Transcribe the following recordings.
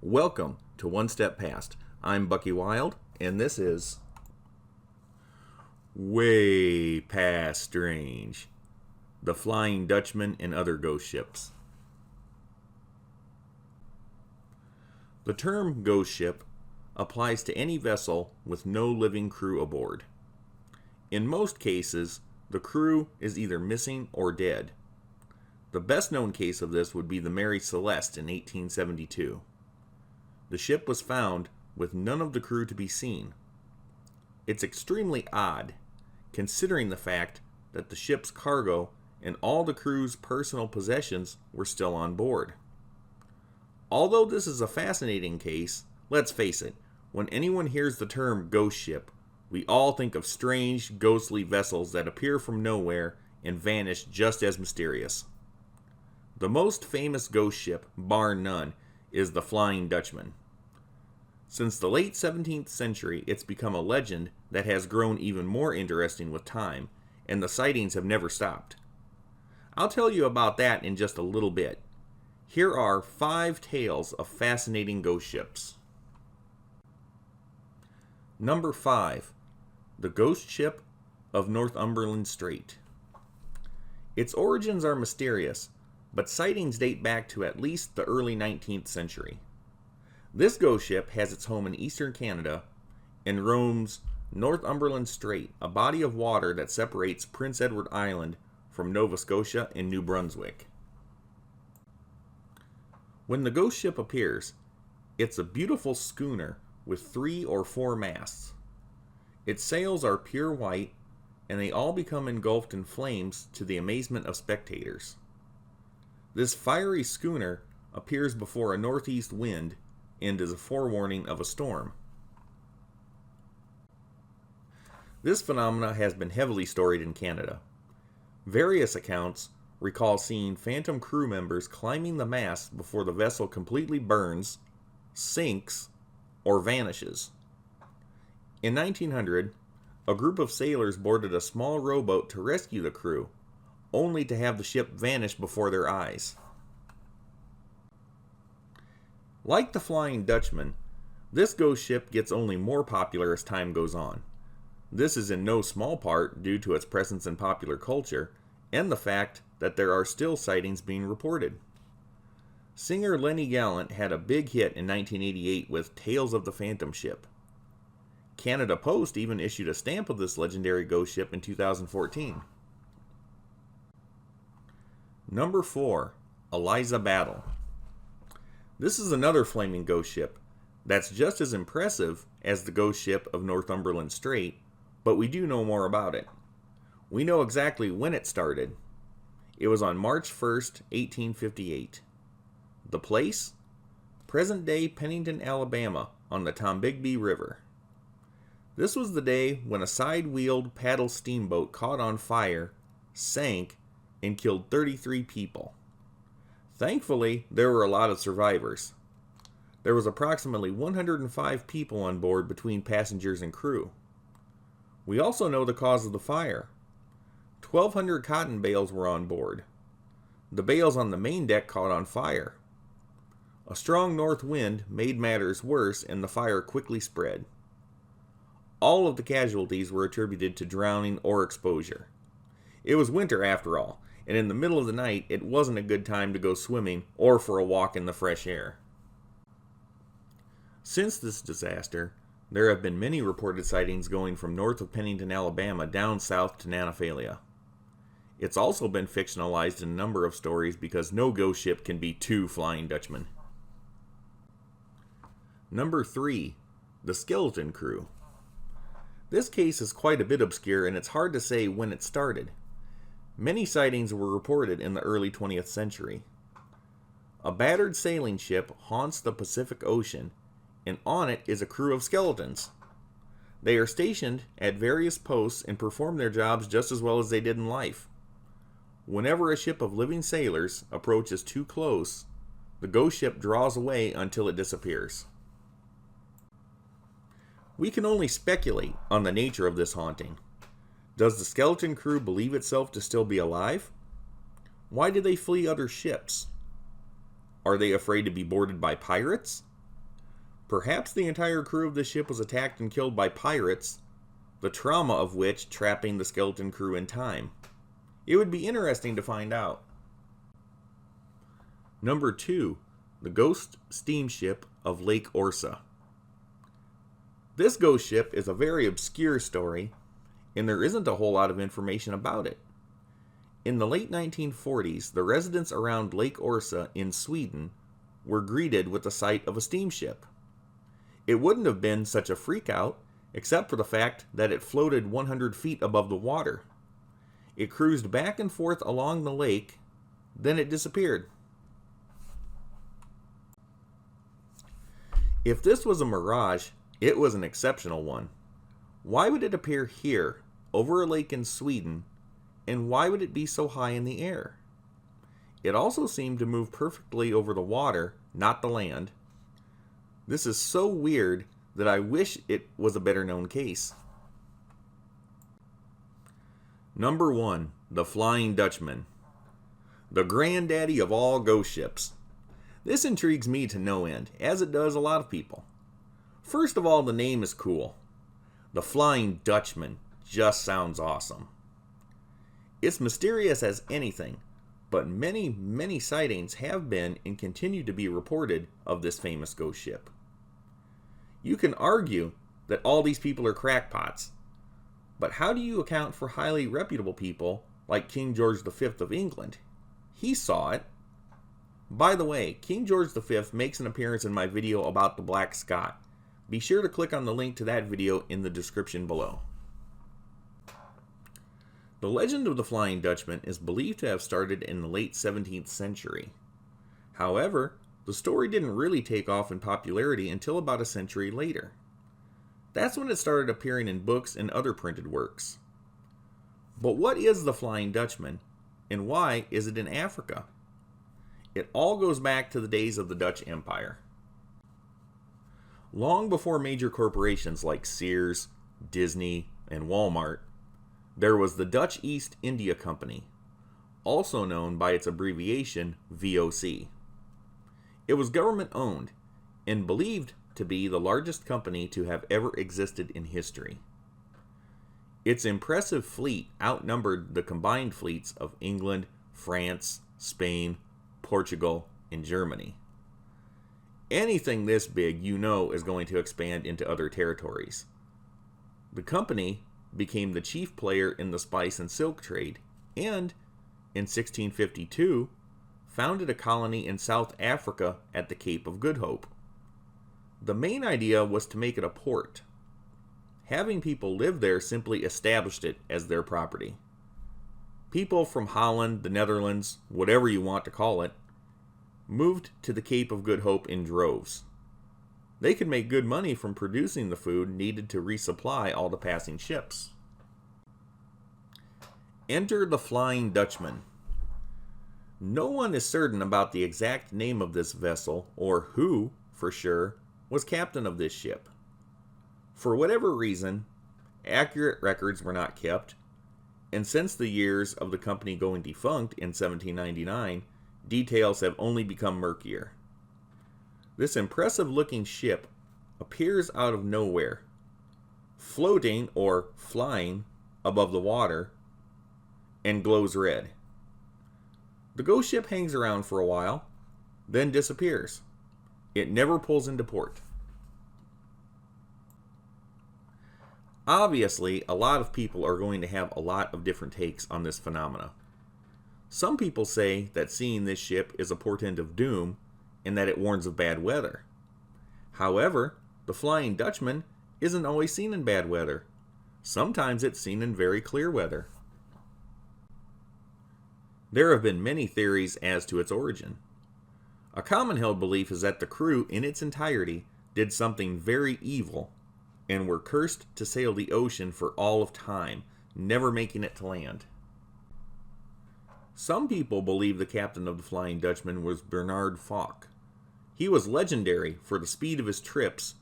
Welcome to One Step Past. I'm Bucky Wild, and this is Way Past Strange, the Flying Dutchman and other ghost ships. The term ghost ship applies to any vessel with no living crew aboard. In most cases, the crew is either missing or dead. The best known case of this would be the Mary Celeste in 1872. The ship was found with none of the crew to be seen. It's extremely odd, considering the fact that the ship's cargo and all the crew's personal possessions were still on board. Although this is a fascinating case, let's face it, when anyone hears the term ghost ship, we all think of strange, ghostly vessels that appear from nowhere and vanish just as mysterious. The most famous ghost ship, bar none, is the Flying Dutchman. Since the late 17th century, it's become a legend that has grown even more interesting with time, and the sightings have never stopped. I'll tell you about that in just a little bit. Here are 5 tales of fascinating ghost ships. Number 5. The Ghost Ship of Northumberland Strait. Its origins are mysterious, but sightings date back to at least the early 19th century. This ghost ship has its home in eastern Canada and roams Northumberland Strait, a body of water that separates Prince Edward Island from Nova Scotia and New Brunswick. When the ghost ship appears, it's a beautiful schooner with 3 or 4 masts. Its sails are pure white, and they all become engulfed in flames to the amazement of spectators. This fiery schooner appears before a northeast wind and is a forewarning of a storm. This phenomena has been heavily storied in Canada. Various accounts recall seeing phantom crew members climbing the mast before the vessel completely burns, sinks, or vanishes. In 1900, a group of sailors boarded a small rowboat to rescue the crew, only to have the ship vanish before their eyes. Like the Flying Dutchman, this ghost ship gets only more popular as time goes on. This is in no small part due to its presence in popular culture and the fact that there are still sightings being reported. Singer Lenny Gallant had a big hit in 1988 with Tales of the Phantom Ship. Canada Post even issued a stamp of this legendary ghost ship in 2014. Number 4. Eliza Battle. This is another flaming ghost ship that's just as impressive as the ghost ship of Northumberland Strait, but we do know more about it. We know exactly when it started. It was on March 1st, 1858. The place? Present-day Pennington, Alabama, on the Tombigbee River. This was the day when a side-wheeled paddle steamboat caught on fire, sank, and killed 33 people. Thankfully, there were a lot of survivors. There was approximately 105 people on board between passengers and crew. We also know the cause of the fire. 1,200 cotton bales were on board. The bales on the main deck caught on fire. A strong north wind made matters worse and the fire quickly spread. All of the casualties were attributed to drowning or exposure. It was winter after all, and in the middle of the night, it wasn't a good time to go swimming or for a walk in the fresh air. Since this disaster, there have been many reported sightings going from north of Pennington, Alabama down south to Nanophalia. It's also been fictionalized in a number of stories because no ghost ship can be 2 Flying Dutchmen. Number 3. The Skeleton Crew. This case is quite a bit obscure and it's hard to say when it started. Many sightings were reported in the early 20th century. A battered sailing ship haunts the Pacific Ocean, and on it is a crew of skeletons. They are stationed at various posts and perform their jobs just as well as they did in life. Whenever a ship of living sailors approaches too close, the ghost ship draws away until it disappears. We can only speculate on the nature of this haunting. Does the skeleton crew believe itself to still be alive? Why do they flee other ships? Are they afraid to be boarded by pirates? Perhaps the entire crew of the ship was attacked and killed by pirates, the trauma of which trapping the skeleton crew in time. It would be interesting to find out. Number 2, the ghost steamship of Lake Orsa. This ghost ship is a very obscure story, and there isn't a whole lot of information about it. In the late 1940s, the residents around Lake Orsa in Sweden were greeted with the sight of a steamship. It wouldn't have been such a freak out, except for the fact that it floated 100 feet above the water. It cruised back and forth along the lake, then it disappeared. If this was a mirage, it was an exceptional one. Why would it appear here, over a lake in Sweden, and why would it be so high in the air? It also seemed to move perfectly over the water, not the land. This is so weird that I wish it was a better known case. Number 1, the Flying Dutchman. The granddaddy of all ghost ships. This intrigues me to no end, as it does a lot of people. First of all, the name is cool. The Flying Dutchman just sounds awesome. It's mysterious as anything, but many sightings have been and continue to be reported of this famous ghost ship. You can argue that all these people are crackpots, but how do you account for highly reputable people like King George V of England? He saw it. By the way, King George V makes an appearance in my video about the Black Scot. Be sure to click on the link to that video in the description below. The legend of the Flying Dutchman is believed to have started in the late 17th century. However, the story didn't really take off in popularity until about a century later. That's when it started appearing in books and other printed works. But what is the Flying Dutchman, and why is it in Africa? It all goes back to the days of the Dutch Empire. Long before major corporations like Sears, Disney, and Walmart, there was the Dutch East India Company, also known by its abbreviation VOC. It was government-owned and believed to be the largest company to have ever existed in history. Its impressive fleet outnumbered the combined fleets of England, France, Spain, Portugal, and Germany. Anything this big, you know, is going to expand into other territories. The company became the chief player in the spice and silk trade, and in 1652 founded a colony in South Africa at the Cape of Good Hope. The main idea was to make it a port. Having people live there simply established it as their property. People from Holland, the Netherlands, whatever you want to call it, moved to the Cape of Good Hope in droves. They could make good money from producing the food needed to resupply all the passing ships. Enter the Flying Dutchman. No one is certain about the exact name of this vessel, or who, for sure, was captain of this ship. For whatever reason, accurate records were not kept, and since the years of the company going defunct in 1799, details have only become murkier. This impressive-looking ship appears out of nowhere, floating or flying above the water, and glows red. The ghost ship hangs around for a while, then disappears. It never pulls into port. Obviously, a lot of people are going to have a lot of different takes on this phenomena. Some people say that seeing this ship is a portent of doom and that it warns of bad weather. However, the Flying Dutchman isn't always seen in bad weather. Sometimes it's seen in very clear weather. There have been many theories as to its origin. A common held belief is that the crew in its entirety did something very evil and were cursed to sail the ocean for all of time, never making it to land. Some people believe the captain of the Flying Dutchman was Bernard Foch. He was legendary for the speed of his trips,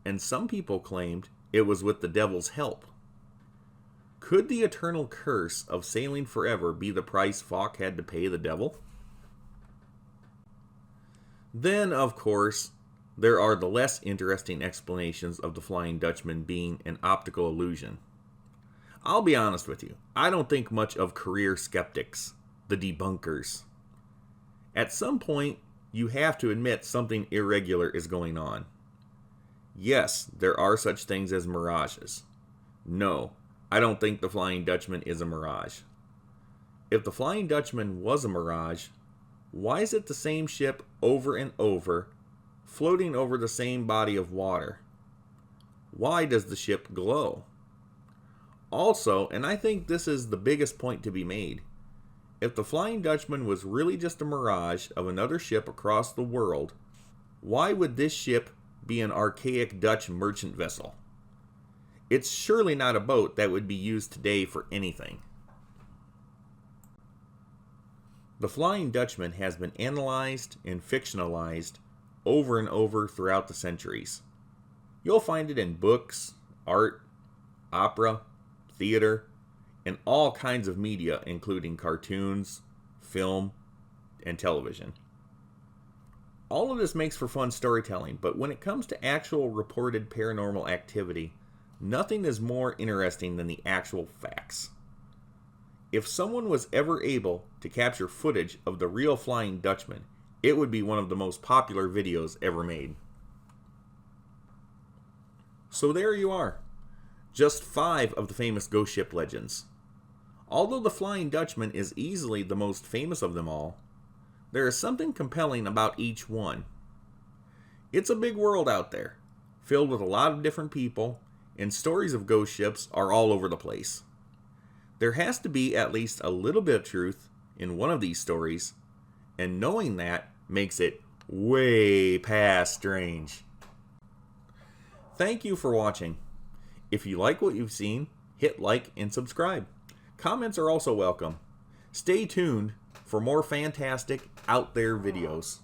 and some people claimed it was with the devil's help. Could the eternal curse of sailing forever be the price Foch had to pay the devil? Then, of course, there are the less interesting explanations of the Flying Dutchman being an optical illusion. I'll be honest with you, I don't think much of career skeptics, the debunkers. At some point, you have to admit something irregular is going on. Yes, there are such things as mirages. No, I don't think the Flying Dutchman is a mirage. If the Flying Dutchman was a mirage, why is it the same ship over and over, floating over the same body of water? Why does the ship glow? Also, and I think this is the biggest point to be made, if the Flying Dutchman was really just a mirage of another ship across the world, why would this ship be an archaic Dutch merchant vessel? It's surely not a boat that would be used today for anything. The Flying Dutchman has been analyzed and fictionalized over and over throughout the centuries. You'll find it in books, art, opera, theater, and all kinds of media, including cartoons, film, and television. All of this makes for fun storytelling, but when it comes to actual reported paranormal activity, nothing is more interesting than the actual facts. If someone was ever able to capture footage of the real Flying Dutchman, it would be one of the most popular videos ever made. So there you are. Just 5 of the famous ghost ship legends. Although the Flying Dutchman is easily the most famous of them all, there is something compelling about each one. It's a big world out there, filled with a lot of different people, and stories of ghost ships are all over the place. There has to be at least a little bit of truth in one of these stories, and knowing that makes it way past strange. Thank you for watching. If you like what you've seen, hit like and subscribe. Comments are also welcome. Stay tuned for more fantastic out there videos.